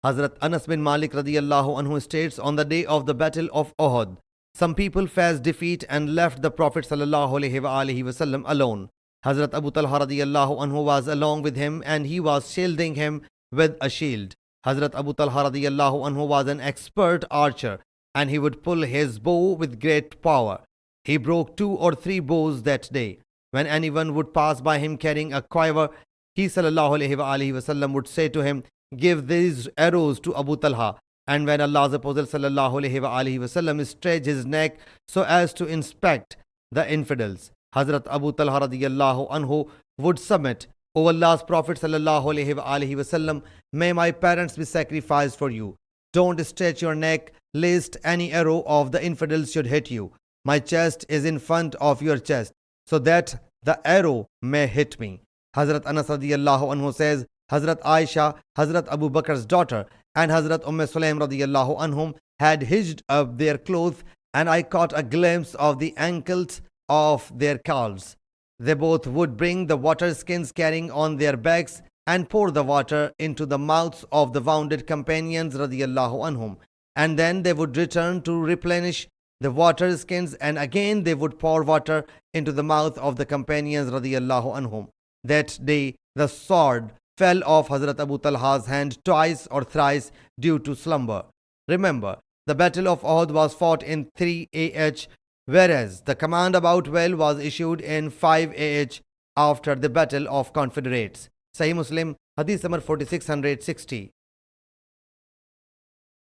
Hazrat Anas bin Malik radiyallahu anhu states, on the day of the battle of Uhud, some people faced defeat and left the Prophet sallallahu alaihi wasallam alone. Hazrat Abu Talha radiyallahu anhu was along with him and he was shielding him with a shield. Hazrat Abu Talha radiyallahu anhu was an expert archer and he would pull his bow with great power. He broke 2 or 3 bows that day. When anyone would pass by him carrying a quiver, he sallallahu alaihi wasallam would say to him, give these arrows to Abu Talha. And when Allah's Apostle sallallahu alaihi wasallam stretched his neck so as to inspect the infidels, Hazrat Abu Talha radiyallahu anhu would submit, O Allah's Prophet sallallahu alaihi wasallam, may my parents be sacrificed for you. Don't stretch your neck lest any arrow of the infidels should hit you. My chest is in front of your chest, so that the arrow may hit me. Hazrat Anas radiyallahu anhu says, Hazrat Aisha, Hazrat Abu Bakr's daughter, and Hazrat Sulaim radiyallahu anhum had hitched up their clothes, and I caught a glimpse of the ankles of their calves. They both would bring the water skins carrying on their backs and pour the water into the mouths of the wounded companions radiyallahu anhum, and then they would return to replenish the water skins, and again they would pour water into the mouth of the companions radiyallahu anhum. That day the sword fell off Hazrat Abu Talha's hand twice or thrice due to slumber. Remember, the battle of Uhud was fought in 3 AH, whereas the command about well was issued in 5 AH after the Battle of Confederates. Sahih Muslim Hadith number 4660.